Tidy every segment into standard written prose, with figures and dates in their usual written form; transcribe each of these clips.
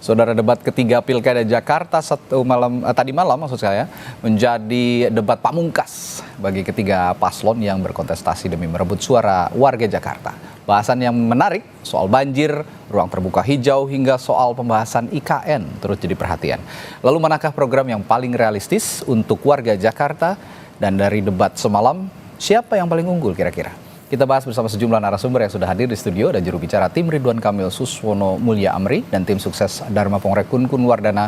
Saudara, debat ketiga Pilkada Jakarta tadi malam maksud saya menjadi debat pamungkas bagi ketiga paslon yang berkontestasi demi merebut suara warga Jakarta. Bahasan yang menarik soal banjir, ruang terbuka hijau hingga soal pembahasan IKN turut jadi perhatian. Lalu manakah program yang paling realistis untuk warga Jakarta? Dan dari debat semalam, siapa yang paling unggul kira-kira? Kita bahas bersama sejumlah narasumber yang sudah hadir di studio. Ada juru bicara tim Ridwan Kamil Suswono Mulya Amri dan tim sukses Dharma Pongre Kun Wardana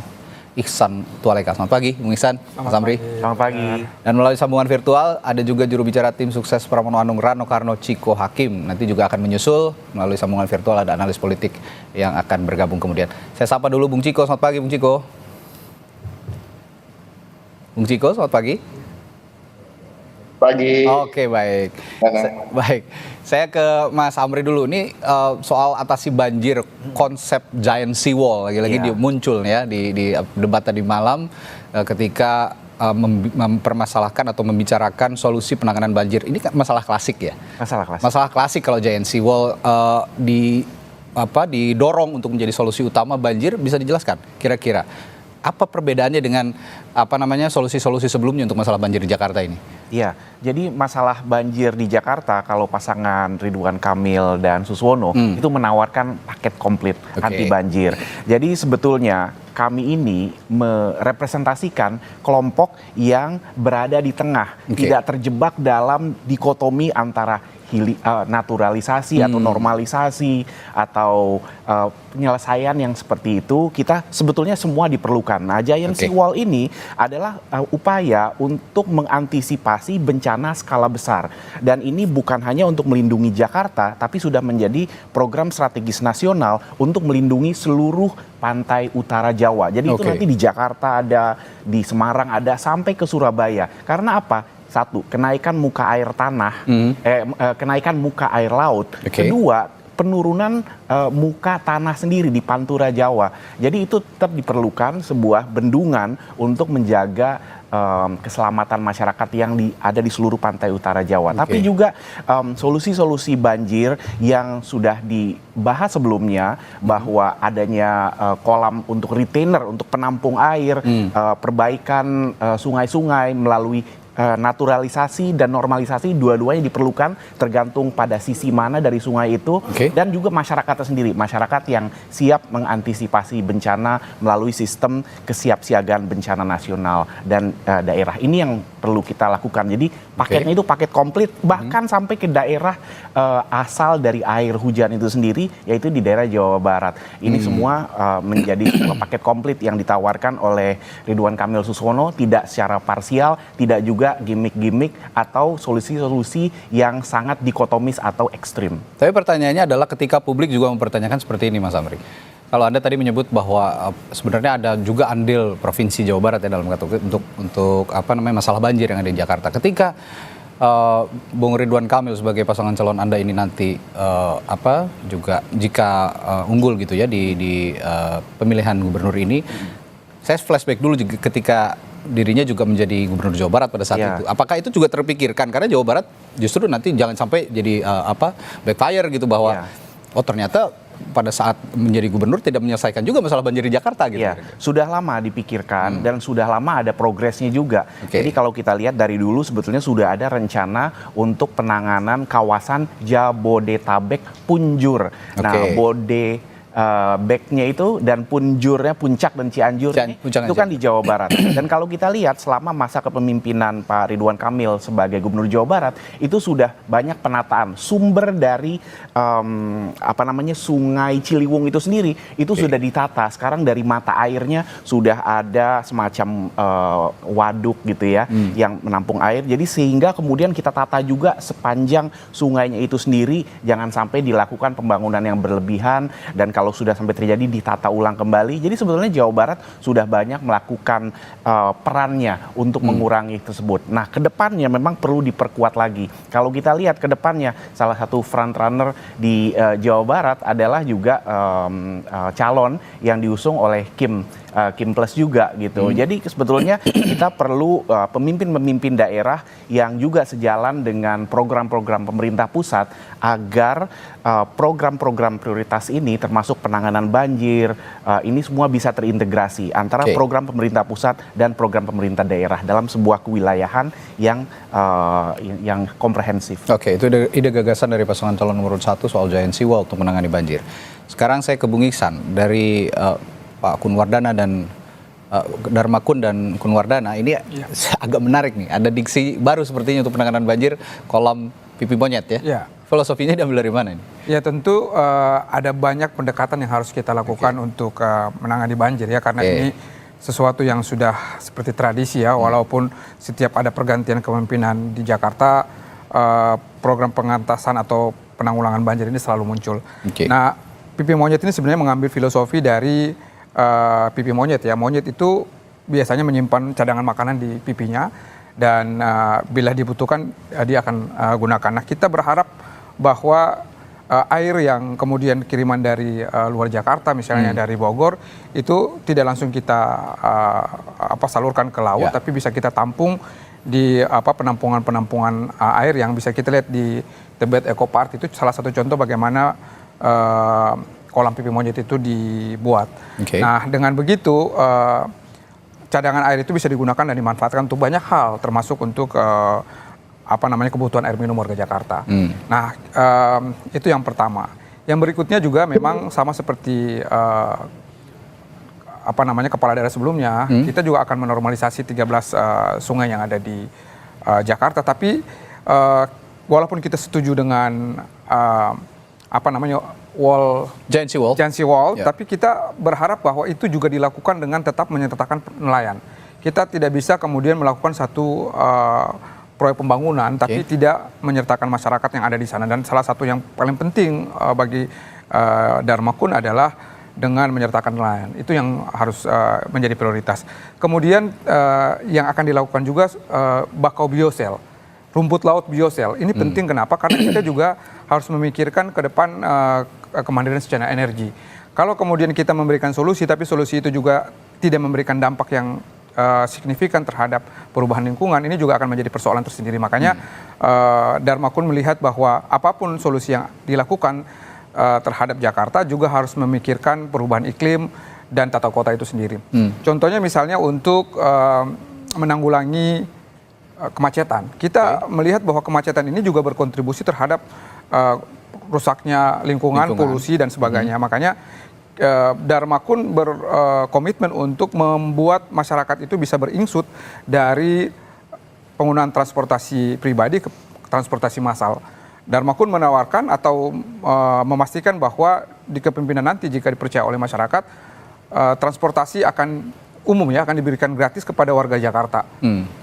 Ihsan Tualeka. Selamat pagi, Bung Ihsan, Mas Amri. Selamat pagi. Dan melalui sambungan virtual ada juga juru bicara tim sukses Pramono Anung Rano Karno Ciko Hakim. Nanti juga akan menyusul melalui sambungan virtual ada analis politik yang akan bergabung kemudian. Saya sapa dulu Bung Ciko. Selamat pagi, Bung Ciko. Bung Ciko, selamat pagi. Pagi. Oke, baik. Baik. Saya ke Mas Amri dulu. Ini soal atasi banjir, konsep giant sea wall lagi-lagi muncul ya di debat tadi malam ketika mempermasalahkan atau membicarakan solusi penanganan banjir. Ini kan masalah klasik ya. Masalah klasik kalau giant sea wall didorong untuk menjadi solusi utama banjir, bisa dijelaskan kira-kira apa perbedaannya dengan solusi-solusi sebelumnya untuk masalah banjir di Jakarta ini? Iya, jadi masalah banjir di Jakarta kalau pasangan Ridwan Kamil dan Suswono itu menawarkan paket komplit anti banjir. Jadi sebetulnya kami ini merepresentasikan kelompok yang berada di tengah, tidak terjebak dalam dikotomi antara naturalisasi atau normalisasi atau penyelesaian yang seperti itu. Kita sebetulnya semua diperlukan. Nah, giant sea wall ini adalah upaya untuk mengantisipasi bencana skala besar, dan ini bukan hanya untuk melindungi Jakarta, tapi sudah menjadi program strategis nasional untuk melindungi seluruh pantai utara Jawa. Jadi itu nanti di Jakarta ada, di Semarang ada, sampai ke Surabaya. Karena apa? Satu, kenaikan muka air tanah, kenaikan muka air laut. Kedua, penurunan muka tanah sendiri di Pantura Jawa. Jadi itu tetap diperlukan sebuah bendungan untuk menjaga keselamatan masyarakat yang ada di seluruh pantai utara Jawa. Tapi juga solusi-solusi banjir yang sudah dibahas sebelumnya, bahwa adanya kolam untuk retainer, untuk penampung air, perbaikan sungai-sungai melalui naturalisasi dan normalisasi, dua-duanya diperlukan tergantung pada sisi mana dari sungai itu. Dan juga masyarakatnya sendiri, masyarakat yang siap mengantisipasi bencana melalui sistem kesiapsiagaan bencana nasional dan daerah. Ini yang perlu kita lakukan. Jadi paketnya itu paket komplit, bahkan sampai ke daerah asal dari air hujan itu sendiri, yaitu di daerah Jawa Barat. Ini semua menjadi sebuah paket komplit yang ditawarkan oleh Ridwan Kamil Suswono, tidak secara parsial, tidak juga gimmick-gimmick atau solusi-solusi yang sangat dikotomis atau ekstrim. Tapi pertanyaannya adalah ketika publik juga mempertanyakan seperti ini, Mas Amri. Kalau Anda tadi menyebut bahwa sebenarnya ada juga andil Provinsi Jawa Barat ya dalam untuk masalah banjir yang ada di Jakarta. Ketika Bung Ridwan Kamil sebagai pasangan calon Anda ini nanti juga jika unggul gitu ya di pemilihan gubernur ini, saya flashback dulu ketika dirinya juga menjadi gubernur Jawa Barat pada saat itu. Apakah itu juga terpikirkan? Karena Jawa Barat justru nanti jangan sampai jadi backfire gitu, bahwa ternyata pada saat menjadi gubernur tidak menyelesaikan juga masalah banjir di Jakarta gitu. Sudah lama dipikirkan dan sudah lama ada progresnya juga. Jadi kalau kita lihat dari dulu sebetulnya sudah ada rencana untuk penanganan kawasan Jabodetabek Punjur. Nah, backnya itu dan punjurnya, Puncak dan Cianjur itu kan di Jawa Barat. Dan kalau kita lihat selama masa kepemimpinan Pak Ridwan Kamil sebagai Gubernur Jawa Barat, itu sudah banyak penataan sumber dari Sungai Ciliwung itu sendiri, itu sudah ditata. Sekarang dari mata airnya sudah ada semacam waduk gitu ya, yang menampung air. Jadi sehingga kemudian kita tata juga sepanjang sungainya itu sendiri, jangan sampai dilakukan pembangunan yang berlebihan, dan kalau sudah sampai terjadi ditata ulang kembali. Jadi sebetulnya Jawa Barat sudah banyak melakukan perannya untuk mengurangi tersebut. Nah, kedepannya memang perlu diperkuat lagi. Kalau kita lihat kedepannya, salah satu front runner di Jawa Barat adalah juga calon yang diusung oleh Kim Plus juga gitu. Jadi sebetulnya kita perlu pemimpin-pemimpin daerah yang juga sejalan dengan program-program pemerintah pusat, agar program-program prioritas ini termasuk untuk penanganan banjir, ini semua bisa terintegrasi antara Oke. program pemerintah pusat dan program pemerintah daerah dalam sebuah kewilayahan yang komprehensif. Oke, itu ide gagasan dari pasangan calon nomor 1 soal giant seawall untuk menangani banjir. Sekarang saya ke Bung Iksan dari Pak Kunwardana dan Darmakun dan Kunwardana. Ini agak menarik nih, ada diksi baru sepertinya untuk penanganan banjir, kolam pipi monyet ya. Ya. Filosofinya diambil dari mana ini? Ya tentu ada banyak pendekatan yang harus kita lakukan untuk menangani banjir ya, karena ini sesuatu yang sudah seperti tradisi ya, walaupun setiap ada pergantian kepemimpinan di Jakarta, program pengentasan atau penanggulangan banjir ini selalu muncul. Nah, pipi monyet ini sebenarnya mengambil filosofi dari pipi monyet ya. Monyet itu biasanya menyimpan cadangan makanan di pipinya dan bila dibutuhkan dia akan gunakan. Nah, kita berharap bahwa air yang kemudian kiriman dari luar Jakarta misalnya dari Bogor itu tidak langsung kita salurkan ke laut, tapi bisa kita tampung di penampungan air yang bisa kita lihat di Tebet Eco Park. Itu salah satu contoh bagaimana kolam pipi monyet itu dibuat. Nah, dengan begitu cadangan air itu bisa digunakan dan dimanfaatkan untuk banyak hal, termasuk untuk kebutuhan air minum warga Jakarta. Nah, itu yang pertama. Yang berikutnya juga memang sama seperti kepala daerah sebelumnya, kita juga akan menormalisasi 13 sungai yang ada di Jakarta. Tapi walaupun kita setuju dengan giant seawall, tapi kita berharap bahwa itu juga dilakukan dengan tetap menyertakan nelayan. Kita tidak bisa kemudian melakukan satu proyek pembangunan tapi tidak menyertakan masyarakat yang ada di sana. Dan salah satu yang paling penting bagi Darmakun adalah dengan menyertakan nelayan. Itu yang harus menjadi prioritas. Kemudian yang akan dilakukan juga bakau biosel, rumput laut biosel. Ini penting kenapa? Karena kita juga harus memikirkan ke depan kemandirian secara energi. Kalau kemudian kita memberikan solusi, tapi solusi itu juga tidak memberikan dampak yang signifikan terhadap perubahan lingkungan, ini juga akan menjadi persoalan tersendiri. Makanya Darmakun melihat bahwa apapun solusi yang dilakukan terhadap Jakarta juga harus memikirkan perubahan iklim dan tata kota itu sendiri. Contohnya misalnya untuk menanggulangi kemacetan. Kita melihat bahwa kemacetan ini juga berkontribusi terhadap rusaknya lingkungan, polusi dan sebagainya. Makanya Darmakun berkomitmen untuk membuat masyarakat itu bisa beringsut dari penggunaan transportasi pribadi ke transportasi massal. Darmakun menawarkan atau memastikan bahwa di kepemimpinan nanti jika dipercaya oleh masyarakat, transportasi akan umum ya, akan diberikan gratis kepada warga Jakarta.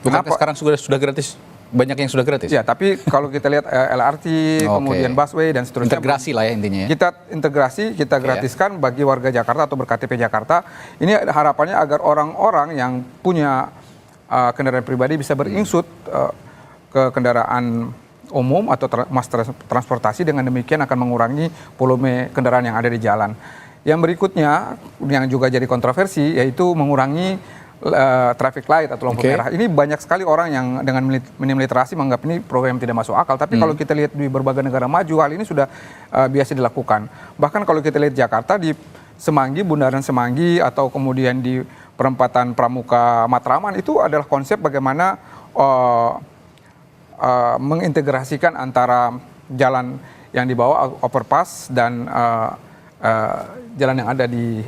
Bukankah sekarang sudah gratis? Banyak yang sudah gratis? Ya, tapi kalau kita lihat LRT, kemudian busway dan seterusnya. Integrasi lah ya intinya ya? Kita integrasi, kita gratiskan bagi warga Jakarta atau berKTP Jakarta. Ini harapannya agar orang-orang yang punya kendaraan pribadi bisa beringsut ke kendaraan umum atau mass transportasi, dengan demikian akan mengurangi volume kendaraan yang ada di jalan. Yang berikutnya yang juga jadi kontroversi yaitu mengurangi traffic light atau lampu merah. Ini banyak sekali orang yang dengan minim literasi menganggap ini program yang tidak masuk akal. Tapi kalau kita lihat di berbagai negara maju, hal ini sudah biasa dilakukan. Bahkan kalau kita lihat Jakarta di Semanggi, Bundaran Semanggi, atau kemudian di perempatan Pramuka Matraman, itu adalah konsep bagaimana mengintegrasikan antara jalan yang di bawah overpass dan jalan yang ada di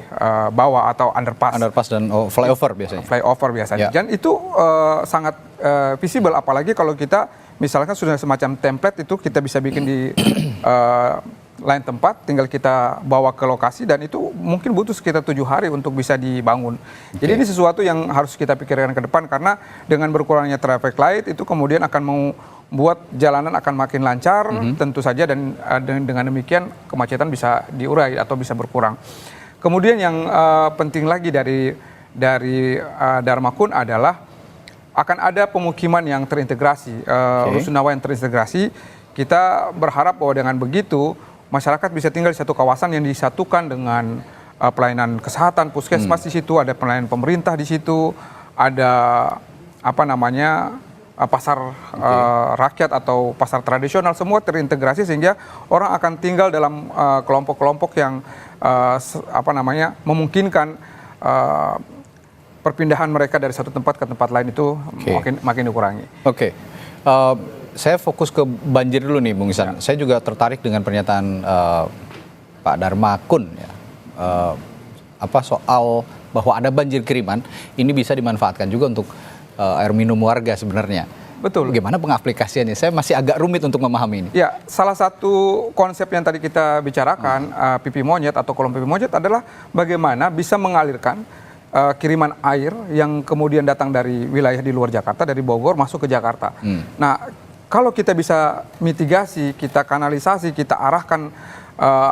bawah atau underpass dan flyover biasanya. Dan itu sangat visible, apalagi kalau kita misalkan sudah semacam template itu kita bisa bikin di lain tempat, tinggal kita bawa ke lokasi, dan itu mungkin butuh sekitar 7 hari untuk bisa dibangun. Jadi ini sesuatu yang harus kita pikirkan ke depan, karena dengan berkurangnya traffic light itu kemudian akan membuat jalanan akan makin lancar tentu saja, dan dengan demikian kemacetan bisa diurai atau bisa berkurang. Kemudian yang penting lagi dari Darmakun adalah akan ada pemukiman yang terintegrasi, rusunawa yang terintegrasi. Kita berharap bahwa dengan begitu masyarakat bisa tinggal di satu kawasan yang disatukan dengan pelayanan kesehatan, puskesmas di situ, ada pelayanan pemerintah di situ, ada pasar rakyat atau pasar tradisional, semua terintegrasi sehingga orang akan tinggal dalam kelompok-kelompok yang memungkinkan perpindahan mereka dari satu tempat ke tempat lain itu makin dikurangi. Oke. Saya fokus ke banjir dulu nih, Bung Ihsan. Saya juga tertarik dengan pernyataan Pak Darma Kun ya. Soal bahwa ada banjir kiriman, ini bisa dimanfaatkan juga untuk air minum warga sebenarnya. Betul. Bagaimana pengaplikasiannya? Saya masih agak rumit untuk memahami ini. Ya, salah satu konsep yang tadi kita bicarakan, pipi monyet atau kolom pipi monyet adalah bagaimana bisa mengalirkan kiriman air yang kemudian datang dari wilayah di luar Jakarta, dari Bogor masuk ke Jakarta. Nah, kalau kita bisa mitigasi, kita kanalisasi, kita arahkan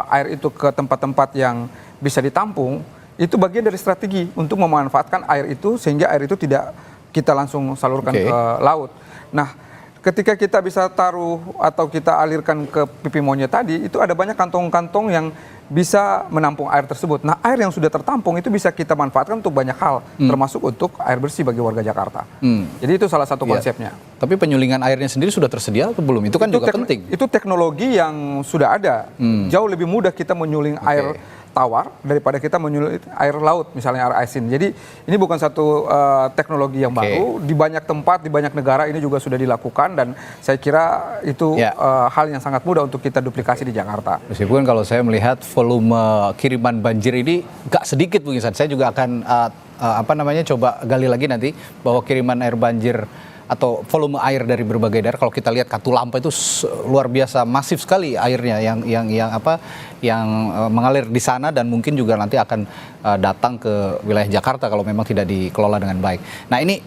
air itu ke tempat-tempat yang bisa ditampung, itu bagian dari strategi untuk memanfaatkan air itu sehingga air itu tidak kita langsung salurkan ke laut. Nah, ketika kita bisa taruh atau kita alirkan ke pipi monyet tadi, itu ada banyak kantong-kantong yang bisa menampung air tersebut. Nah, air yang sudah tertampung itu bisa kita manfaatkan untuk banyak hal, termasuk untuk air bersih bagi warga Jakarta. Jadi itu salah satu konsepnya. Tapi penyulingan airnya sendiri sudah tersedia atau belum? Itu kan juga penting. Itu teknologi yang sudah ada. Jauh lebih mudah kita menyuling air tawar daripada kita menyulut air laut, misalnya air asin. Jadi ini bukan satu teknologi yang baru. Di banyak tempat, di banyak negara ini juga sudah dilakukan dan saya kira itu hal yang sangat mudah untuk kita duplikasi di Jakarta. Meskipun kalau saya melihat volume kiriman banjir ini gak sedikit, Bung Ihsan. Saya juga akan coba gali lagi nanti bahwa kiriman air banjir atau volume air dari berbagai daerah, kalau kita lihat Katulampa itu luar biasa masif sekali airnya yang mengalir di sana dan mungkin juga nanti akan datang ke wilayah Jakarta kalau memang tidak dikelola dengan baik. Nah, ini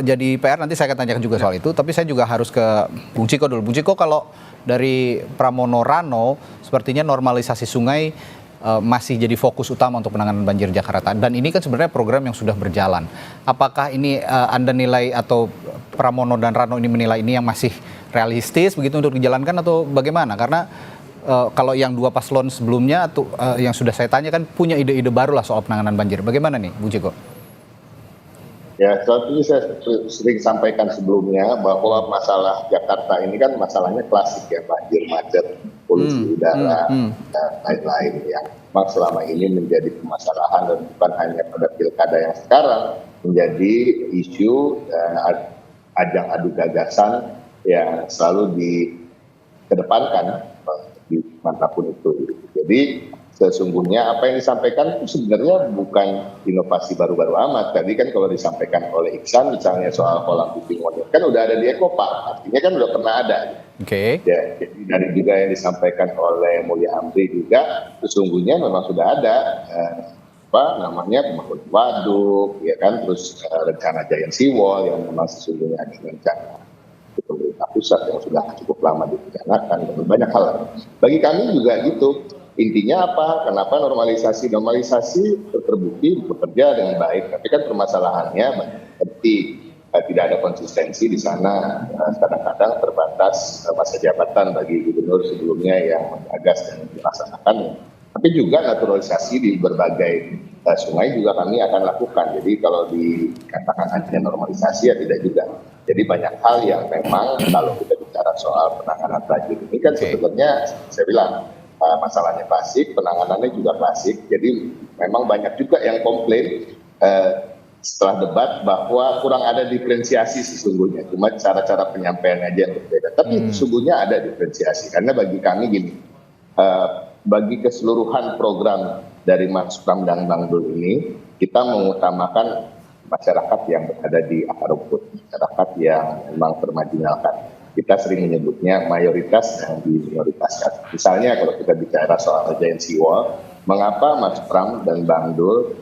jadi PR, nanti saya akan tanyakan juga soal itu, tapi saya juga harus ke Bung Ciko dulu. Bung Ciko, kalau dari Pramono Rano sepertinya normalisasi sungai masih jadi fokus utama untuk penanganan banjir Jakarta. Dan ini kan sebenarnya program yang sudah berjalan. Apakah ini Anda nilai atau Pramono dan Rano ini menilai ini yang masih realistis begitu untuk dijalankan atau bagaimana? Karena kalau yang dua paslon sebelumnya atau yang sudah saya tanya kan punya ide-ide baru lah soal penanganan banjir. Bagaimana nih, Bu Ciko? Ya, seperti saya sering sampaikan sebelumnya bahwa masalah Jakarta ini kan masalahnya klasik ya, banjir, macet, polusi udara, dan lain-lain yang memang selama ini menjadi permasalahan dan bukan hanya pada pilkada yang sekarang, menjadi isu ajang adu gagasan yang selalu dikedepankan di manapun itu. Jadi sesungguhnya apa yang disampaikan itu sebenarnya bukan inovasi baru-baru amat. Tadi kan kalau disampaikan oleh Ihsan misalnya soal kolam pipi monyet kan udah ada di Ekopark, artinya kan udah pernah ada. Ya, jadi dari juga yang disampaikan oleh Mulya Amri juga sesungguhnya memang sudah ada pembangunan waduk, ya kan, terus rencana Giant Seawall yang memang sesungguhnya ada rencana pemerintah pusat yang sudah cukup lama direncanakan dan banyak hal. Bagi kami juga gitu. Intinya apa? Kenapa normalisasi terbukti bekerja dengan baik, tapi kan permasalahannya seperti tidak ada konsistensi di sana, kadang-kadang terbatas masa jabatan bagi gubernur sebelumnya yang menggagas dan dilaksanakan. Tapi juga naturalisasi di berbagai sungai juga kami akan lakukan. Jadi kalau dikatakan hanya normalisasi ya tidak juga. Jadi banyak hal yang memang kalau kita bicara soal penanganan banjir ini kan sebetulnya saya bilang masalahnya klasik, penanganannya juga klasik. Jadi memang banyak juga yang komplain setelah debat bahwa kurang ada diferensiasi sesungguhnya. Cuma cara-cara penyampaian aja yang berbeda. Tapi sesungguhnya ada diferensiasi. Karena bagi kami gini, bagi keseluruhan program dari Mas Pram dan Bang Dul ini, kita mengutamakan masyarakat yang berada di akar rumput, masyarakat yang memang termarginalkan. Kita sering menyebutnya mayoritas dan diminoritaskan. Misalnya kalau kita bicara soal Giant Seawall, mengapa Mas Pram dan Bang Dul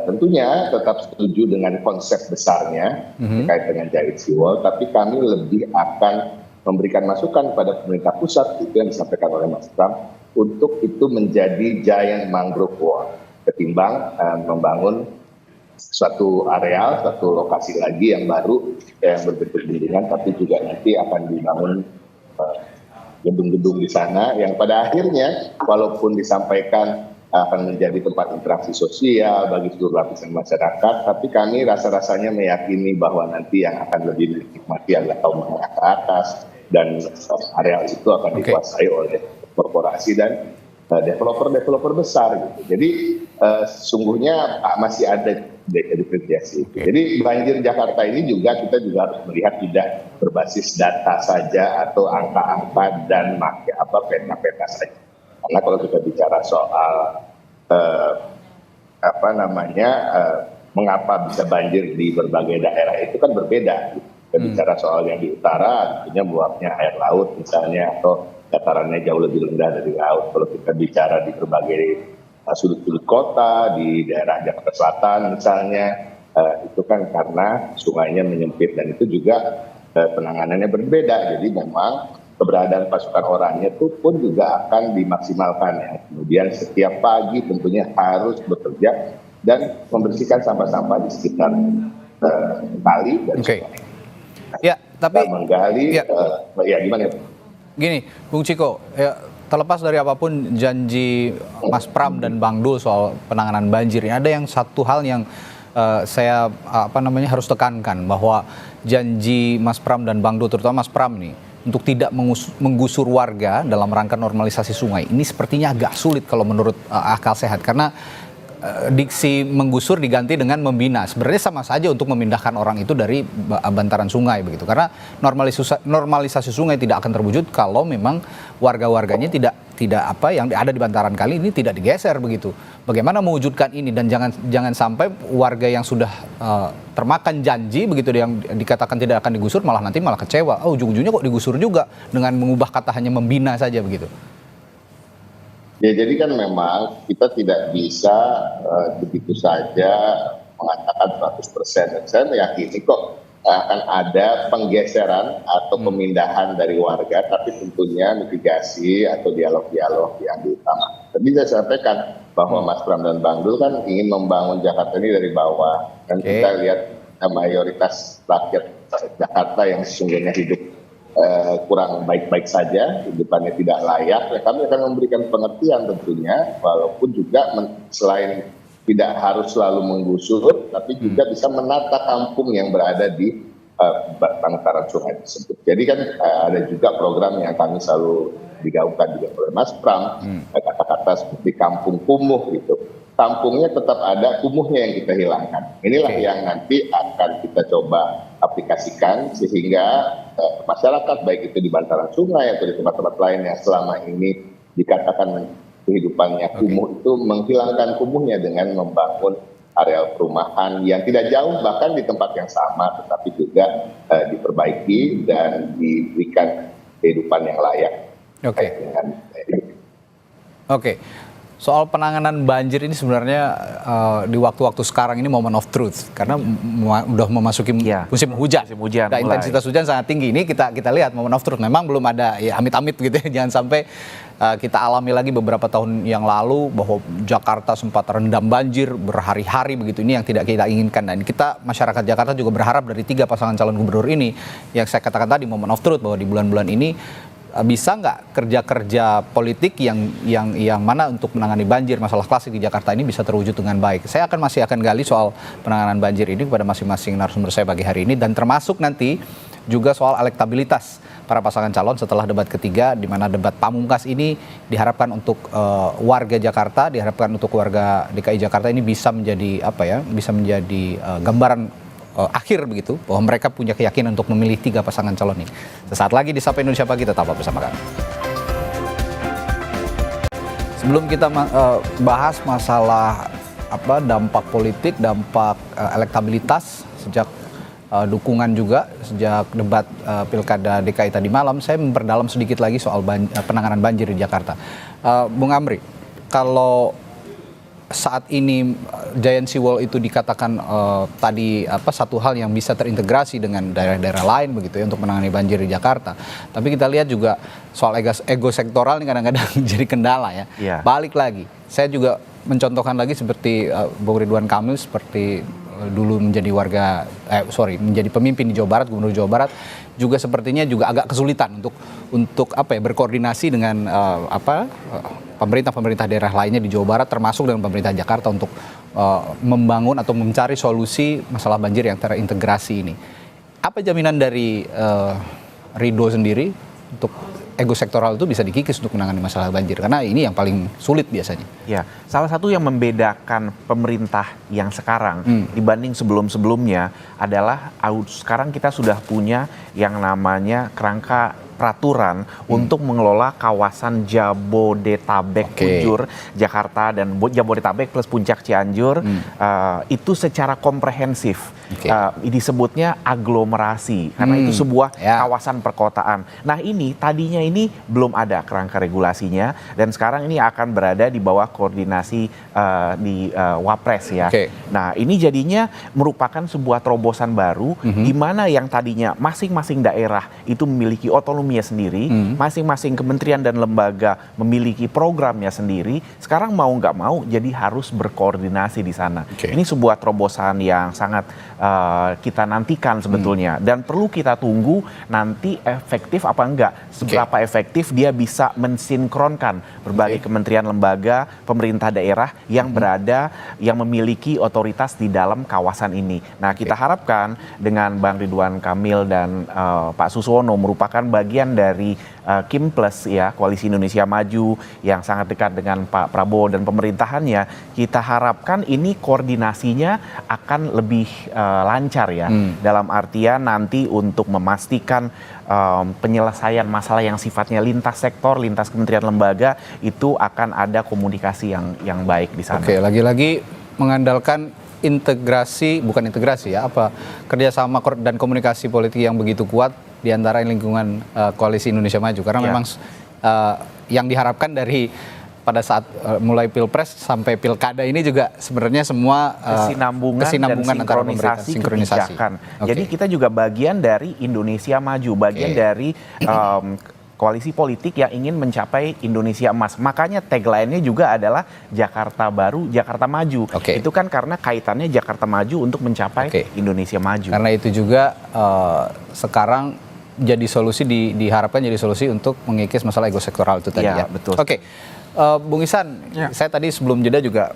tentunya tetap setuju dengan konsep besarnya terkait dengan Giant Seawall, tapi kami lebih akan memberikan masukan pada pemerintah pusat, itu yang disampaikan oleh Mas Pram, untuk itu menjadi Giant Mangrove Wall, ketimbang membangun suatu areal, suatu lokasi lagi yang baru yang berbentuk bendungan, tapi juga nanti akan dibangun gedung-gedung di sana yang pada akhirnya walaupun disampaikan akan menjadi tempat interaksi sosial bagi seluruh lapisan masyarakat, tapi kami rasa-rasanya meyakini bahwa nanti yang akan lebih dinikmati adalah kaum menengah ke atas, dan areal itu akan dikuasai oleh korporasi dan developer-developer besar gitu. Jadi sesungguhnya masih ada diferensiasi. Jadi banjir Jakarta ini kita juga harus melihat tidak berbasis data saja atau angka-angka dan peta-peta saja. Karena kalau kita bicara soal mengapa bisa banjir di berbagai daerah itu kan berbeda. Kita bicara soal yang di utara, tentunya meluapnya air laut misalnya, atau datarannya jauh lebih rendah dari laut. Kalau kita bicara di berbagai sudut-sudut kota, di daerah Jakarta Selatan misalnya, itu kan karena sungainya menyempit, dan itu juga penanganannya berbeda. Jadi memang keberadaan pasukan orangnya itu pun juga akan dimaksimalkan ya. Kemudian setiap pagi tentunya harus bekerja dan membersihkan sampah-sampah di sekitar kali dan ya, tapi menggali gimana? Gini, Bung Ciko, ya, terlepas dari apapun janji Mas Pram dan Bang Dul soal penanganan banjir, ini ada yang satu hal yang saya harus tekankan, bahwa janji Mas Pram dan Bang Dul, terutama Mas Pram nih, untuk tidak menggusur warga dalam rangka normalisasi sungai, ini sepertinya agak sulit kalau menurut akal sehat, karena diksi menggusur diganti dengan membina. Sebenarnya sama saja untuk memindahkan orang itu dari bantaran sungai begitu, karena normalisasi sungai tidak akan terwujud kalau memang warga-warganya tidak yang ada di bantaran kali ini tidak digeser begitu. Bagaimana mewujudkan ini, dan jangan sampai warga yang sudah termakan janji begitu yang dikatakan tidak akan digusur malah kecewa. Ujung-ujungnya kok digusur juga dengan mengubah kata hanya membina saja begitu. Ya, jadi kan memang kita tidak bisa begitu saja mengatakan 100%. Dan saya meyakini kok akan ada penggeseran atau pemindahan dari warga, tapi tentunya mitigasi atau dialog-dialog yang diutamakan. Tadi saya sampaikan bahwa Mas Pram dan Bang Dul kan ingin membangun Jakarta ini dari bawah. Dan kita lihat mayoritas rakyat Jakarta yang sesungguhnya hidup kurang baik-baik saja, kehidupannya tidak layak, ya kami akan memberikan pengertian tentunya, walaupun juga selain tidak harus selalu menggusur, tapi juga bisa menata kampung yang berada di bantaran sungai tersebut. Jadi kan ada juga program yang kami selalu digaungkan juga oleh Mas Pram, kata-kata seperti kampung kumuh gitu. Kampungnya tetap ada, kumuhnya yang kita hilangkan. Inilah yang nanti akan kita coba aplikasikan sehingga masyarakat baik itu di bantaran sungai atau di tempat-tempat lain yang selama ini dikatakan kehidupannya kumuh itu menghilangkan kumuhnya dengan membangun areal perumahan yang tidak jauh bahkan di tempat yang sama, tetapi juga diperbaiki dan diberikan kehidupan yang layak. Oke. Soal penanganan banjir ini sebenarnya di waktu-waktu sekarang ini moment of truth, karena udah memasuki musim hujan. Intensitas hujan sangat tinggi. Ini kita lihat moment of truth. Memang belum ada ya amit-amit gitu ya. Jangan sampai kita alami lagi beberapa tahun yang lalu bahwa Jakarta sempat rendam banjir berhari-hari begitu. Ini yang tidak kita inginkan, dan kita masyarakat Jakarta juga berharap dari 3 pasangan calon gubernur ini yang saya katakan tadi moment of truth, bahwa di bulan-bulan ini bisa nggak kerja-kerja politik yang mana untuk menangani banjir, masalah klasik di Jakarta ini bisa terwujud dengan baik. Saya masih akan gali soal penanganan banjir ini kepada masing-masing narasumber saya pagi hari ini, dan termasuk nanti juga soal elektabilitas para pasangan calon setelah debat ketiga, di mana debat pamungkas ini diharapkan untuk warga Jakarta, diharapkan untuk warga DKI Jakarta ini bisa menjadi gambaran akhir begitu, bahwa mereka punya keyakinan untuk memilih 3 pasangan calon ini. Sesaat lagi di Sapa Indonesia Pagi, tetap bersama kami. Sebelum kita bahas masalah dampak politik, dampak elektabilitas sejak dukungan juga sejak debat Pilkada DKI tadi malam, saya memperdalam sedikit lagi soal penanganan banjir di Jakarta. Bung Amri, kalau saat ini Giant Sea Wall itu dikatakan tadi satu hal yang bisa terintegrasi dengan daerah-daerah lain begitu ya untuk menangani banjir di Jakarta. Tapi kita lihat juga soal ego sektoral ini kadang-kadang jadi kendala ya. Balik lagi, saya juga mencontohkan lagi seperti Bung Ridwan Kamil, seperti dulu menjadi menjadi pemimpin di Jawa Barat, Gubernur Jawa Barat, juga sepertinya juga agak kesulitan untuk berkoordinasi dengan pemerintah daerah lainnya di Jawa Barat, termasuk dengan pemerintah Jakarta untuk membangun atau mencari solusi masalah banjir yang terintegrasi ini. Apa jaminan dari Ridho sendiri untuk ego sektoral itu bisa dikikis untuk menangani masalah banjir? Karena ini yang paling sulit biasanya. Ya, salah satu yang membedakan pemerintah yang sekarang dibanding sebelum-sebelumnya adalah sekarang kita sudah punya yang namanya kerangka peraturan untuk mengelola kawasan Jabodetabek, Bujur, Jakarta, dan Jabodetabek plus Puncak Cianjur itu secara komprehensif. Disebutnya aglomerasi karena itu sebuah kawasan perkotaan. Nah tadinya ini belum ada kerangka regulasinya dan sekarang ini akan berada di bawah koordinasi di Wapres ya. Nah ini jadinya merupakan sebuah terobosan baru di mana yang tadinya masing-masing daerah itu memiliki otonominya sendiri, masing-masing kementerian dan lembaga memiliki programnya sendiri. Sekarang mau nggak mau jadi harus berkoordinasi di sana. Ini sebuah terobosan yang sangat kita nantikan sebetulnya dan perlu kita tunggu nanti efektif apa enggak, seberapa efektif dia bisa mensinkronkan berbagai kementerian lembaga pemerintah daerah yang yang memiliki otoritas di dalam kawasan ini. Nah kita harapkan dengan Bang Ridwan Kamil dan Pak Suswono merupakan bagian dari Kim-Plus ya, Koalisi Indonesia Maju yang sangat dekat dengan Pak Prabowo dan pemerintahannya, kita harapkan ini koordinasinya akan lebih lancar ya, dalam artian nanti untuk memastikan penyelesaian masalah yang sifatnya lintas sektor, lintas kementerian lembaga itu akan ada komunikasi yang baik di sana. Lagi-lagi mengandalkan kerjasama dan komunikasi politik yang begitu kuat di antara lingkungan Koalisi Indonesia Maju, karena memang yang diharapkan dari pada saat mulai Pilpres sampai Pilkada ini juga sebenarnya semua kesinambungan antara pemerintah, sinkronisasi kebijakan. Jadi kita juga bagian dari Indonesia Maju, bagian dari koalisi politik yang ingin mencapai Indonesia Emas. Makanya tagline-nya juga adalah Jakarta Baru, Jakarta Maju. Itu kan karena kaitannya Jakarta Maju untuk mencapai Indonesia Maju. Karena itu juga sekarang jadi solusi, diharapkan jadi solusi untuk mengikis masalah ego sektoral itu tadi ya. Betul. Bung Ihsan, saya tadi sebelum jeda juga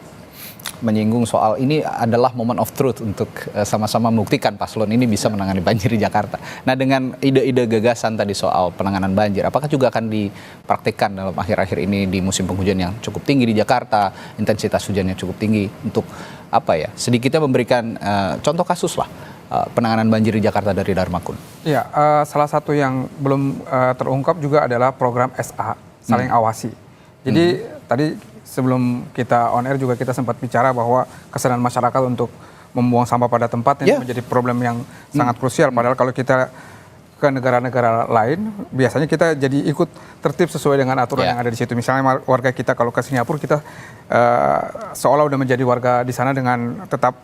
menyinggung soal ini adalah moment of truth untuk sama-sama membuktikan paslon ini bisa menangani banjir di Jakarta. Nah dengan ide-ide gagasan tadi soal penanganan banjir, apakah juga akan dipraktikkan dalam akhir-akhir ini di musim penghujan yang cukup tinggi di Jakarta, intensitas hujannya cukup tinggi, untuk sedikitnya memberikan contoh kasus lah penanganan banjir di Jakarta dari Darmakun? Ya, salah satu yang belum terungkap juga adalah program SA, saling awasi. Jadi tadi sebelum kita on air juga kita sempat bicara bahwa kesadaran masyarakat untuk membuang sampah pada tempatnya menjadi problem yang sangat krusial. Padahal kalau kita ke negara-negara lain, biasanya kita jadi ikut tertib sesuai dengan aturan yang ada di situ. Misalnya warga kita kalau ke Singapura, kita seolah udah menjadi warga di sana dengan tetap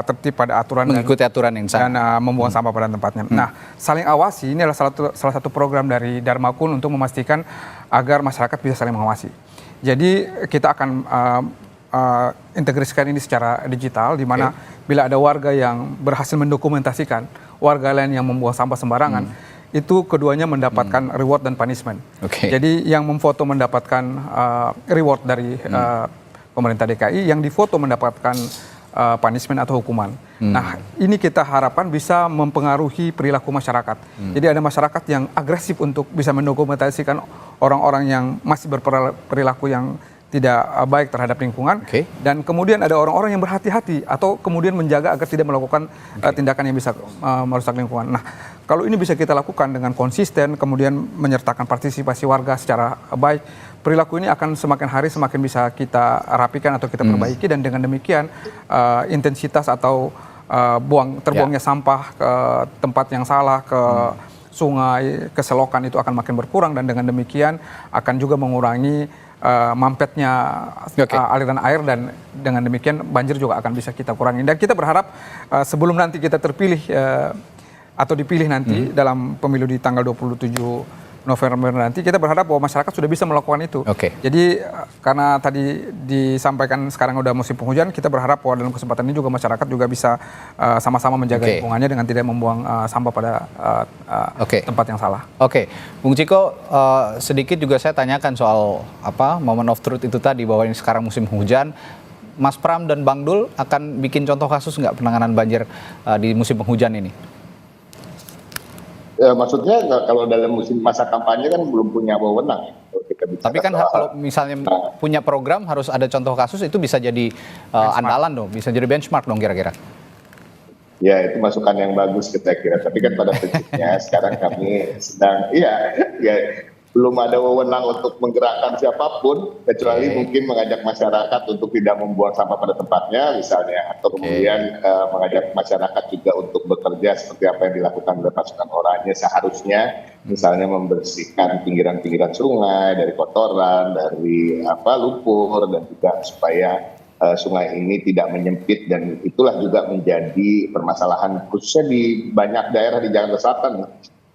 tertib pada aturan, mengikuti aturan yang dan membuang sampah pada tempatnya. Nah, saling awasi ini adalah salah satu program dari Darmakun untuk memastikan agar masyarakat bisa saling mengawasi. Jadi kita akan integrasikan ini secara digital, di mana bila ada warga yang berhasil mendokumentasikan warga lain yang membuang sampah sembarangan, itu keduanya mendapatkan reward dan punishment. Jadi yang memfoto mendapatkan reward dari pemerintah DKI, yang difoto mendapatkan punishment atau hukuman. Nah, ini kita harapkan bisa mempengaruhi perilaku masyarakat. Jadi ada masyarakat yang agresif untuk bisa mendokumentasikan orang-orang yang masih berperilaku yang tidak baik terhadap lingkungan, dan kemudian ada orang-orang yang berhati-hati atau kemudian menjaga agar tidak melakukan tindakan yang bisa merusak lingkungan. Nah, kalau ini bisa kita lakukan dengan konsisten, kemudian menyertakan partisipasi warga secara baik, perilaku ini akan semakin hari semakin bisa kita rapikan atau kita perbaiki, dan dengan demikian intensitas atau terbuangnya sampah ke tempat yang salah, ke sungai, ke selokan itu akan makin berkurang, dan dengan demikian akan juga mengurangi mampetnya aliran air, dan dengan demikian banjir juga akan bisa kita kurangi. Dan kita berharap sebelum nanti kita terpilih atau dipilih nanti dalam pemilu di tanggal 27 November nanti, kita berharap bahwa masyarakat sudah bisa melakukan itu. Oke. Jadi karena tadi disampaikan sekarang udah musim penghujan, kita berharap bahwa dalam kesempatan ini juga masyarakat juga bisa sama-sama menjaga lingkungannya dengan tidak membuang sampah pada tempat yang salah. Oke, Bung Ciko, sedikit juga saya tanyakan soal moment of truth itu tadi, bahwa ini sekarang musim hujan. Mas Pram dan Bang Dul akan bikin contoh kasus nggak penanganan banjir di musim penghujan ini? Ya, maksudnya kalau dalam musim masa kampanye kan belum punya wewenang. Tapi kan kalau misalnya punya program harus ada contoh kasus, itu bisa jadi andalan dong, bisa jadi benchmark dong kira-kira. Ya, itu masukan yang bagus kita kira. Tapi kan pada prinsipnya sekarang kami sedang, belum ada wewenang untuk menggerakkan siapapun, kecuali mungkin mengajak masyarakat untuk tidak membuang sampah pada tempatnya misalnya, atau kemudian mengajak masyarakat juga untuk bekerja seperti apa yang dilakukan oleh pasukan oranye seharusnya, misalnya membersihkan pinggiran-pinggiran sungai dari kotoran, dari lumpur, dan juga supaya sungai ini tidak menyempit, dan itulah juga menjadi permasalahan khususnya di banyak daerah di Jakarta Selatan.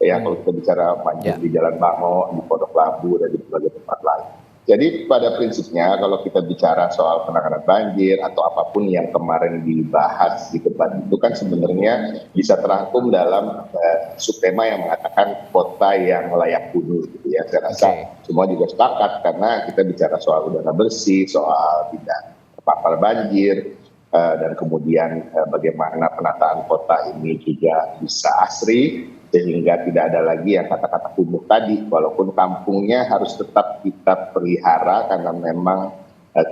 Ya, kalau kita bicara banjir di Jalan Bango, di Pondok Labu, dan di berbagai tempat lain. Jadi pada prinsipnya kalau kita bicara soal penanganan banjir atau apapun yang kemarin dibahas di debat itu kan sebenarnya bisa terangkum dalam subtema yang mengatakan kota yang layak huni gitu ya. Saya rasa semua juga sepakat karena kita bicara soal udara bersih, soal tidak terpapar banjir, dan kemudian bagaimana penataan kota ini juga bisa asri, sehingga tidak ada lagi yang kata-kata kumuh tadi, walaupun kampungnya harus tetap kita pelihara karena memang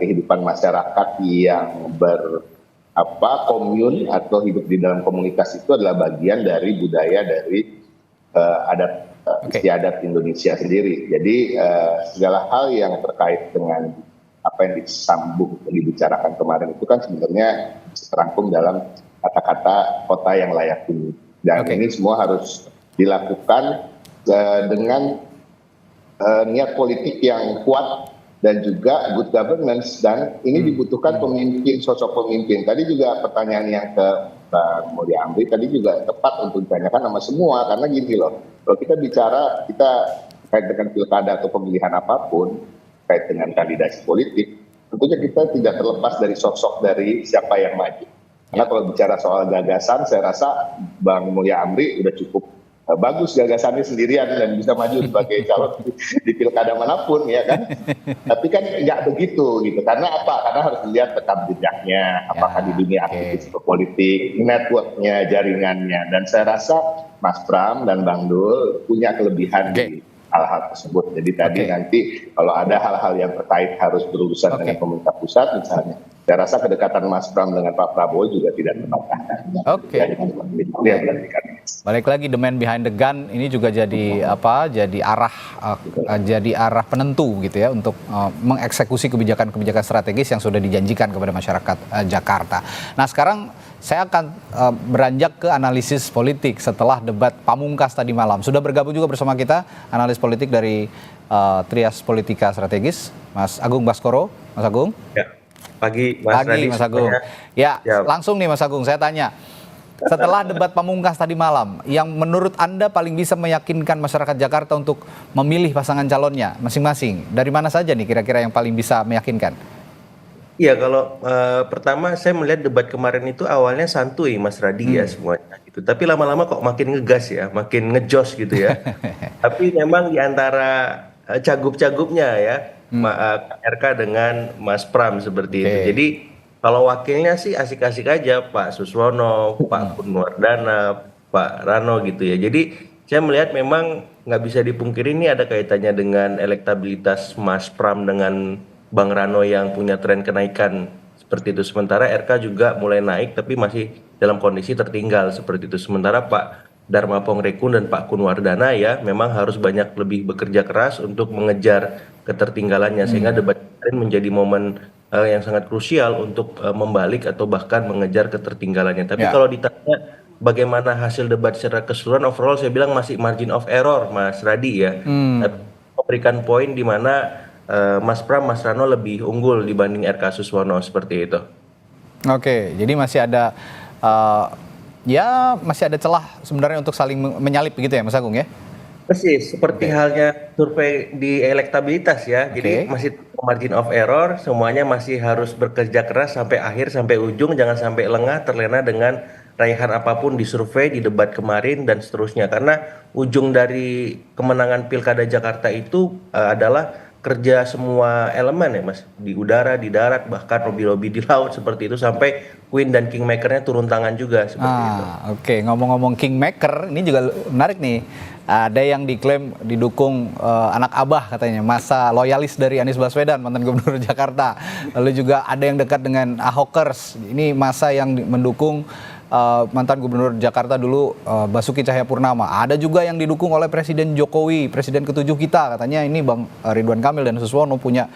kehidupan masyarakat yang komun atau hidup di dalam komunitas itu adalah bagian dari budaya dari adat istiadat Indonesia sendiri. Jadi segala hal yang terkait dengan apa yang dibicarakan kemarin itu kan sebenarnya terangkum dalam kata-kata kota yang layak huni. Dan ini semua harus dilakukan dengan niat politik yang kuat dan juga good governance, dan ini dibutuhkan pemimpin, sosok pemimpin. Tadi juga pertanyaan yang ke Bang Mulya Amri tadi juga tepat untuk ditanyakan sama semua, karena gini loh, kalau kita bicara terkait dengan pilkada atau pemilihan apapun, terkait dengan kandidasi politik, tentunya kita tidak terlepas dari sosok dari siapa yang maju. Karena kalau bicara soal gagasan, saya rasa Bang Mulya Amri udah cukup bagus gagasannya sendirian dan bisa maju sebagai calon di pilkada manapun, ya kan. Tapi kan nggak begitu gitu. Karena apa? Karena harus dilihat rekam jejaknya, apakah di dunia aktivis politik, networknya, jaringannya. Dan saya rasa Mas Pram dan Bang Dul punya kelebihan di hal-hal tersebut. Jadi tadi nanti kalau ada hal-hal yang terkait harus berurusan dengan pemerintah pusat misalnya, saya rasa kedekatan Mas Pram dengan Pak Prabowo juga tidak terbatas. Balik lagi, the man behind the gun ini juga jadi arah penentu gitu ya untuk mengeksekusi kebijakan-kebijakan strategis yang sudah dijanjikan kepada masyarakat Jakarta. Nah, sekarang saya akan beranjak ke analisis politik setelah debat pamungkas tadi malam. Sudah bergabung juga bersama kita analis politik dari Trias Politika Strategis, Mas Agung Baskoro. Mas Agung. Ya, pagi Mas Agung. Ya, langsung nih Mas Agung, saya tanya. Setelah debat pamungkas tadi malam, yang menurut Anda paling bisa meyakinkan masyarakat Jakarta untuk memilih pasangan calonnya masing-masing, dari mana saja nih kira-kira yang paling bisa meyakinkan? Iya, kalau pertama saya melihat debat kemarin itu awalnya santuy Mas Radi ya semuanya gitu. Tapi lama-lama kok makin ngegas ya, makin ngejos gitu ya. Tapi memang di antara cagup-cagupnya ya, RK dengan Mas Pram seperti itu. Jadi kalau wakilnya sih asik-asik aja, Pak Suswono, Pak Kunwardana, Pak Rano gitu ya. Jadi saya melihat memang nggak bisa dipungkiri ini ada kaitannya dengan elektabilitas Mas Pram dengan Bang Rano yang punya tren kenaikan seperti itu. Sementara RK juga mulai naik tapi masih dalam kondisi tertinggal seperti itu. Sementara Pak Dharma Pongrekun dan Pak Kunwardana ya memang harus banyak lebih bekerja keras untuk mengejar ketertinggalannya. Sehingga debat kemarin menjadi momen yang sangat krusial untuk membalik atau bahkan mengejar ketertinggalannya. Tapi kalau ditanya bagaimana hasil debat secara keseluruhan, overall saya bilang masih margin of error Mas Radi ya. Memberikan poin di mana Mas Pram, Mas Rano lebih unggul dibanding RK Suswono seperti itu. Oke, jadi masih ada masih ada celah sebenarnya untuk saling menyalip begitu ya Mas Agung ya? Persis, seperti halnya survei di elektabilitas ya. Jadi Oke. masih margin of error, semuanya masih harus bekerja keras sampai akhir, sampai ujung, jangan sampai lengah, terlena dengan raihan apapun di survei, di debat kemarin, dan seterusnya. Karena ujung dari kemenangan Pilkada Jakarta itu adalah kerja semua elemen ya Mas. Di udara, di darat, bahkan lobby-lobby di laut seperti itu, sampai Queen dan Kingmaker-nya turun tangan juga seperti itu. Oke, ngomong-ngomong Kingmaker, ini juga menarik nih. Ada yang diklaim didukung anak abah katanya, masa loyalis dari Anies Baswedan, mantan gubernur Jakarta. Lalu juga ada yang dekat dengan Ahokers. Ini masa yang mendukung mantan gubernur Jakarta dulu Basuki Cahayapurnama. Ada juga yang didukung oleh Presiden Jokowi, presiden ke-7 kita. Katanya ini Bang Ridwan Kamil dan Suswono punya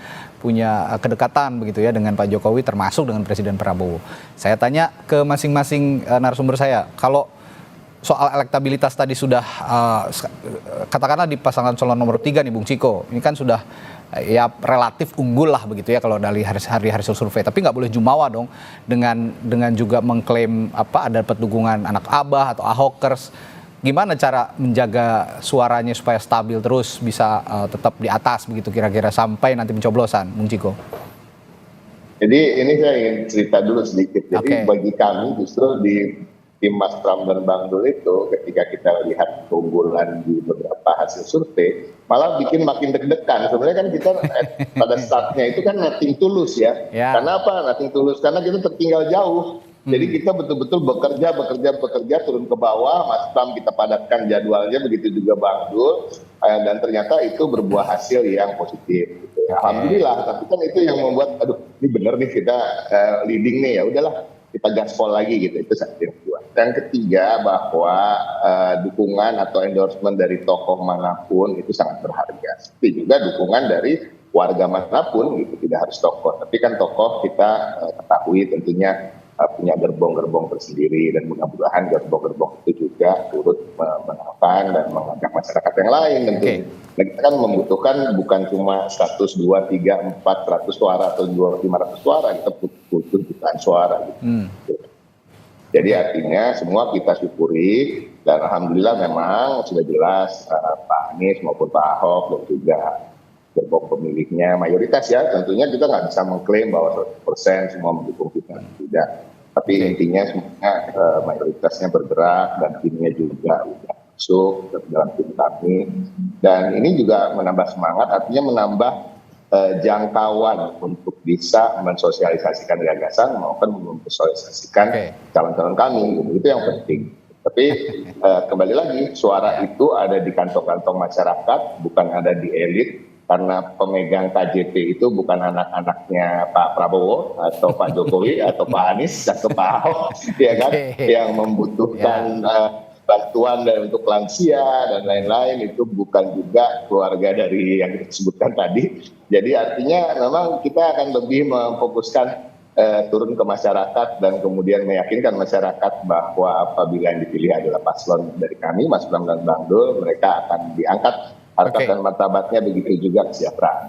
kedekatan begitu ya dengan Pak Jokowi, termasuk dengan Presiden Prabowo. Saya tanya ke masing-masing narasumber saya, kalau soal elektabilitas tadi sudah katakanlah di pasangan calon nomor 3 nih Bung Ciko, ini kan sudah ya relatif unggul lah begitu ya kalau dari hasil survei, tapi nggak boleh jumawa dong dengan juga mengklaim ada dapat dukungan anak abah atau ahokers. Gimana cara menjaga suaranya supaya stabil terus bisa tetap di atas begitu kira-kira sampai nanti pencoblosan, Bung Ciko? Jadi ini saya ingin cerita dulu sedikit. Jadi bagi kami justru di tim Mas Pram dan Bang Dul itu ketika kita lihat keunggulan di beberapa hasil survei malah bikin makin deg-degan. Sebenarnya kan kita pada startnya itu kan nothing tulus ya. Karena apa nothing tulus? Karena kita tertinggal jauh. Jadi kita betul-betul bekerja turun ke bawah. Mas Pram kita padatkan jadwalnya, begitu juga Bang Dul, dan ternyata itu berbuah hasil yang positif. Gitu. Alhamdulillah. Tapi kan itu yang membuat, aduh, ini bener nih kita leading nih, ya udahlah kita gaspol lagi gitu. Itu satu yang kedua. Yang ketiga bahwa dukungan atau endorsement dari tokoh manapun itu sangat berharga. Tapi juga dukungan dari warga manapun gitu, tidak harus tokoh. Tapi kan tokoh kita ketahui tentunya punya gerbong-gerbong tersendiri, dan mudah-mudahan gerbong-gerbong itu juga turut menampang dan mengajak masyarakat yang lain tentunya. Nah, kita kan membutuhkan bukan cuma 100, 2, 3, 400 suara atau 500 suara, kita butuh jutaan suara gitu. Jadi artinya semua kita syukuri, dan alhamdulillah memang sudah jelas Pak Anies maupun Pak Ahok dan juga gerbong pemilihnya mayoritas ya, tentunya kita nggak bisa mengklaim bahwa 100% semua mendukung kita, tidak. Tapi intinya semuanya mayoritasnya bergerak dan timnya juga sudah masuk ke dalam tim kami. Dan ini juga menambah semangat, artinya menambah jangkauan untuk bisa mensosialisasikan gagasan maupun mensosialisasikan calon-calon kami. Itu yang penting. Tapi kembali lagi, suara itu ada di kantong-kantong masyarakat, bukan ada di elit. Karena pemegang KJP itu bukan anak-anaknya Pak Prabowo atau Pak Jokowi atau Pak Anies atau Pak Ahok, ya kan, yang membutuhkan bantuan dan untuk lansia dan lain-lain, itu bukan juga keluarga dari yang disebutkan tadi. Jadi artinya memang kita akan lebih memfokuskan turun ke masyarakat dan kemudian meyakinkan masyarakat bahwa apabila yang dipilih adalah paslon dari kami, Mas Pram dan Bang Dul, mereka akan diangkat harkat dan martabatnya, begitu juga kesejahteraan.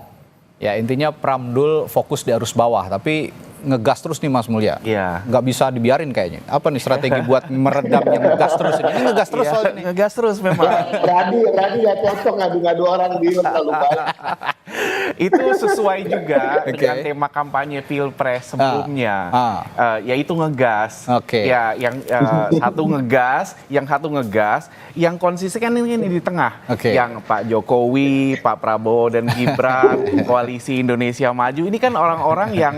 Ya intinya Pramdul fokus di arus bawah, tapi ngegas terus nih Mas Mulya. Nggak bisa dibiarin kayaknya. Apa nih strategi buat meredamnya ngegas terus ini? Ini ngegas terus soalnya nih. Ngegas terus memang. Radi nggak cocok ngadu-ngadu orang di terlalu baik. Itu sesuai juga dengan tema kampanye Pilpres sebelumnya, yaitu ngegas. Ya, yang satu ngegas, yang konsisten kan ini di tengah. Yang Pak Jokowi, Pak Prabowo dan Gibran, Koalisi Indonesia Maju, ini kan orang-orang yang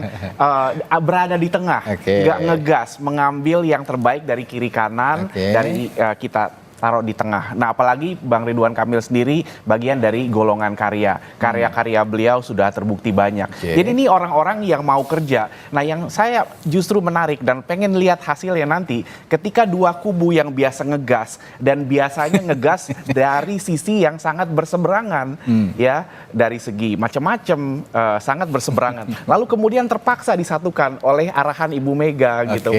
berada di tengah, nggak ngegas, mengambil yang terbaik dari kiri kanan, dari kita taruh di tengah. Nah, apalagi Bang Ridwan Kamil sendiri bagian dari golongan karya beliau sudah terbukti banyak. Jadi ini orang-orang yang mau kerja. Nah, yang saya justru menarik dan pengen lihat hasilnya nanti, ketika dua kubu yang biasa ngegas dan biasanya ngegas dari sisi yang sangat berseberangan, ya, dari segi macam-macam sangat berseberangan. Lalu kemudian terpaksa disatukan oleh arahan Ibu Mega gitu.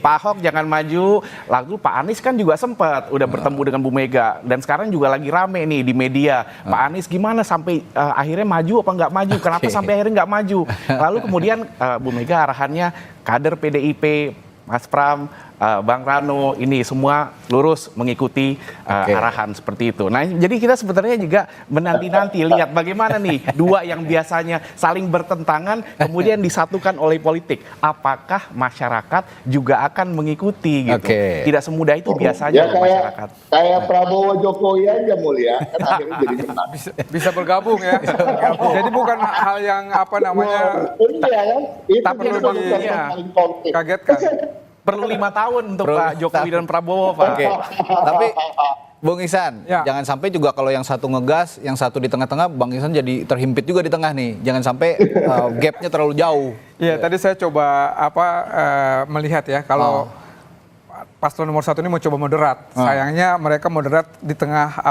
Pak Ahok jangan maju, lalu Pak Anies kan juga sempat udah bertemu dengan Bu Mega, dan sekarang juga lagi rame nih di media. Pak Anies gimana sampai akhirnya maju apa nggak maju? Kenapa sampai akhirnya nggak maju? Lalu kemudian Bu Mega arahannya kader PDIP, Mas Pram, Bang Rano ini semua lurus mengikuti arahan seperti itu. Nah, jadi kita sebenarnya juga menanti-nanti lihat bagaimana nih dua yang biasanya saling bertentangan kemudian disatukan oleh politik. Apakah masyarakat juga akan mengikuti gitu? Tidak semudah itu biasanya ya, masyarakat. Kayak Prabowo Jokowi aja Mulia, kan akhirnya jadi menang. Bisa bergabung ya. Jadi bukan hal yang apa namanya Iya kan? Itu tak perlu jadi paling konkret. kagetkan. Perlu 5 tahun untuk Pak Jokowi dan Prabowo, Pak. Tapi Bung Ihsan, Ya. jangan sampai juga kalau yang satu ngegas, yang satu di tengah-tengah, Bang Ihsan jadi terhimpit juga di tengah nih. Jangan sampai gapnya terlalu jauh. Iya, tadi saya coba melihat ya kalau paslon nomor 1 ini mau coba moderat. Sayangnya mereka moderat di tengah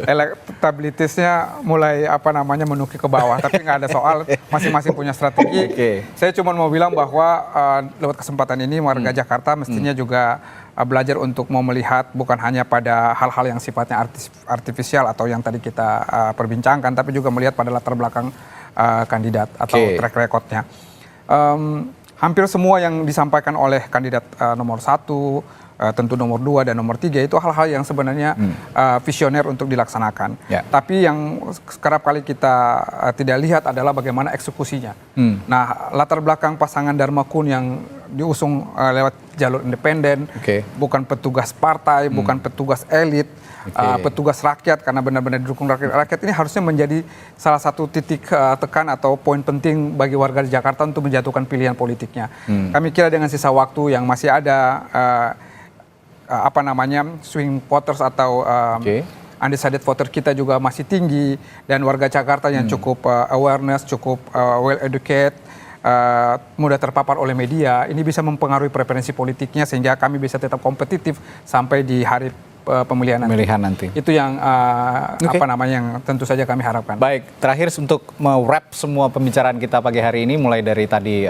elektabilitasnya mulai menuki ke bawah. Tapi nggak ada soal, masing-masing punya strategi. Saya cuma mau bilang bahwa lewat kesempatan ini warga Jakarta mestinya juga belajar untuk mau melihat bukan hanya pada hal-hal yang sifatnya artifisial atau yang tadi kita perbincangkan, tapi juga melihat pada latar belakang kandidat atau track recordnya. Hampir semua yang disampaikan oleh kandidat nomor 1, tentu nomor 2 dan nomor 3 itu hal-hal yang sebenarnya visioner untuk dilaksanakan. Tapi yang kerap kali kita tidak lihat adalah bagaimana eksekusinya. Nah, latar belakang pasangan Dharma Kun yang diusung lewat jalur independen, bukan petugas partai, bukan petugas elit, petugas rakyat karena benar-benar didukung rakyat ini harusnya menjadi salah satu titik tekan atau poin penting bagi warga di Jakarta untuk menjatuhkan pilihan politiknya. Kami kira dengan sisa waktu yang masih ada swing voters atau undecided voter kita juga masih tinggi dan warga Jakarta yang cukup awareness, cukup well educated, mudah terpapar oleh media, ini bisa mempengaruhi preferensi politiknya sehingga kami bisa tetap kompetitif sampai di hari pemilihan nanti. Itu yang yang tentu saja kami harapkan. Baik, terakhir untuk me-wrap semua pembicaraan kita pagi hari ini mulai dari tadi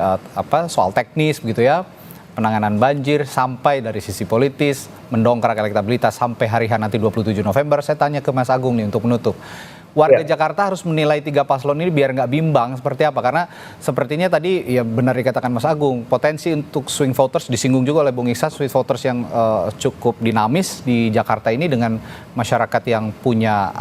soal teknis begitu ya, penanganan banjir sampai dari sisi politis, mendongkrak elektabilitas sampai hari H nanti 27 November. Saya tanya ke Mas Agung nih untuk menutup. Warga Jakarta harus menilai 3 paslon ini biar nggak bimbang seperti apa? Karena sepertinya tadi ya benar dikatakan Mas Agung, potensi untuk swing voters disinggung juga oleh Bung Ihsan, swing voters yang cukup dinamis di Jakarta ini dengan masyarakat yang punya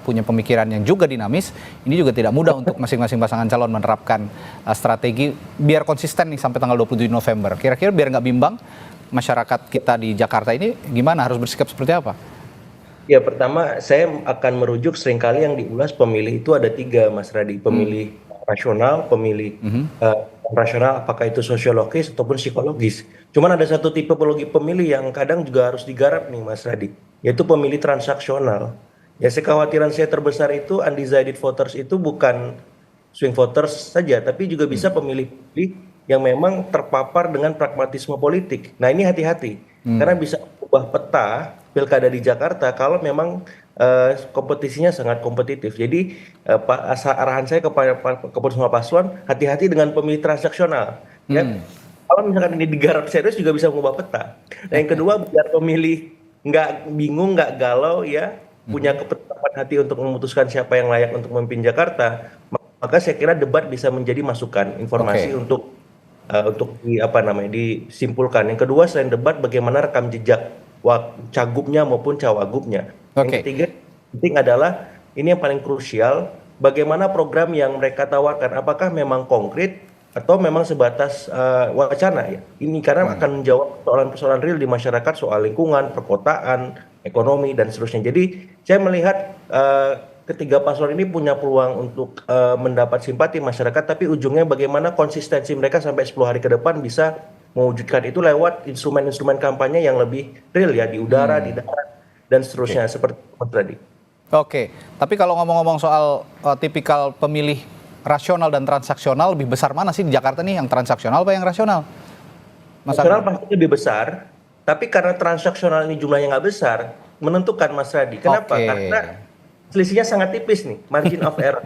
pemikiran yang juga dinamis, ini juga tidak mudah untuk masing-masing pasangan calon menerapkan strategi biar konsisten nih sampai tanggal 27 November. Kira-kira biar nggak bimbang, masyarakat kita di Jakarta ini gimana, harus bersikap seperti apa? Ya, pertama saya akan merujuk seringkali yang diulas pemilih itu ada 3, Mas Radi. Pemilih rasional, pemilih rasional apakah itu sosiologis ataupun psikologis. Cuman ada satu tipologi pemilih yang kadang juga harus digarap nih, Mas Radi, yaitu pemilih transaksional. Ya, kekhawatiran saya terbesar itu undecided voters itu bukan swing voters saja, tapi juga bisa pemilih-pemilih yang memang terpapar dengan pragmatisme politik. Nah, ini hati-hati karena bisa ubah peta pilkada di Jakarta kalau memang kompetisinya sangat kompetitif. Jadi arahan saya kepada semua paslon, hati-hati dengan pemilih transaksional. Ya. Kalau misalkan ini digarap serius juga bisa mengubah peta. Nah, yang kedua, biar pemilih nggak bingung, nggak galau ya, punya ketetapan hati untuk memutuskan siapa yang layak untuk memimpin Jakarta, maka saya kira debat bisa menjadi masukan, informasi untuk disimpulkan. Yang kedua, selain debat, bagaimana rekam jejak cagupnya maupun cawagupnya. Yang ketiga penting adalah ini yang paling krusial, bagaimana program yang mereka tawarkan apakah memang konkret atau memang sebatas wacana ya. Ini karena akan menjawab persoalan-persoalan real di masyarakat, soal lingkungan, perkotaan, ekonomi dan seterusnya. Jadi saya melihat ketiga paslon ini punya peluang untuk mendapat simpati masyarakat, tapi ujungnya bagaimana konsistensi mereka sampai 10 hari ke depan bisa mewujudkan itu lewat instrumen-instrumen kampanye yang lebih real ya, di udara, di darat, dan seterusnya seperti itu tadi. Oke, tapi kalau ngomong-ngomong soal tipikal pemilih rasional dan transaksional, lebih besar mana sih di Jakarta nih, yang transaksional apa yang rasional? Rasional pasti lebih besar, tapi karena transaksional ini jumlahnya nggak besar, menentukan Mas Radi. Kenapa? Karena selisihnya sangat tipis nih, margin of error.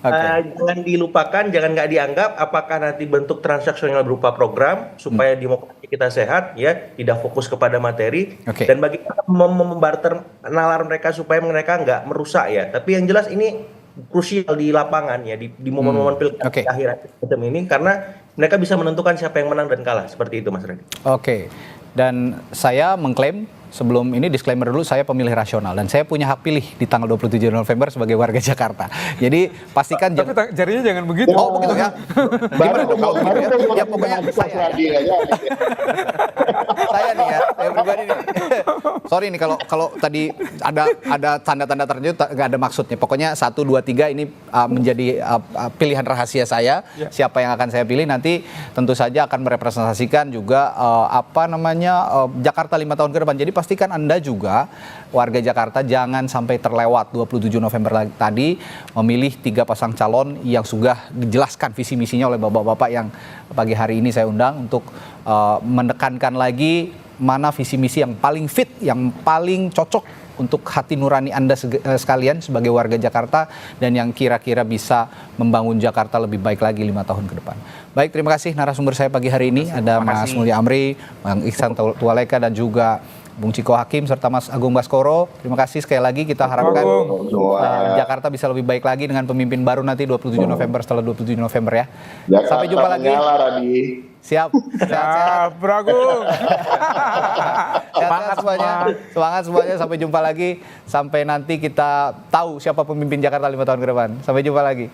Jangan dilupakan, jangan nggak dianggap apakah nanti bentuk transaksional berupa program supaya demokrasi kita sehat ya, tidak fokus kepada materi, dan bagaimana membarter nalar mereka supaya mereka nggak merusak ya. Tapi yang jelas ini krusial di lapangan ya, di momen-momen pilkada akhir ini, karena mereka bisa menentukan siapa yang menang dan kalah. Seperti itu, Mas Radi. Oke, dan saya mengklaim sebelum ini disclaimer dulu, saya pemilih rasional dan saya punya hak pilih di tanggal 27 November sebagai warga Jakarta. Jadi pastikan Tapi jarinya jangan begitu. Oh begitu ya. Gimana dong kalau begitu ya? Ya pokoknya saya nih ya, saya pribadi nih. Sorry nih kalau tadi ada tanda-tanda tertentu nggak ada maksudnya. Pokoknya 1, 2, 3 ini menjadi pilihan rahasia saya. Siapa yang akan saya pilih nanti tentu saja akan merepresentasikan juga Jakarta 5 tahun ke depan. Jadi pastikan Anda juga warga Jakarta jangan sampai terlewat 27 November tadi memilih 3 pasang calon yang sudah dijelaskan visi misinya oleh bapak-bapak yang pagi hari ini saya undang untuk menekankan lagi mana visi misi yang paling fit, yang paling cocok untuk hati nurani Anda sekalian sebagai warga Jakarta dan yang kira-kira bisa membangun Jakarta lebih baik lagi 5 tahun ke depan. Baik, terima kasih narasumber saya pagi hari ini. Ada Mas Mulya Amri, Bang Iksan Tualeka dan juga Bung Ciko Hakim serta Mas Agung Baskoro. Terima kasih sekali lagi, kita harapkan Jakarta bisa lebih baik lagi dengan pemimpin baru nanti 27 November setelah 27 November ya. Jakarta Sampai jumpa lagi. Menyala, Radi. Siap. Sehat-sehat. Beragung. Semangat semuanya. Semangat semuanya. Sampai jumpa lagi. Sampai nanti kita tahu siapa pemimpin Jakarta 5 tahun ke depan. Sampai jumpa lagi.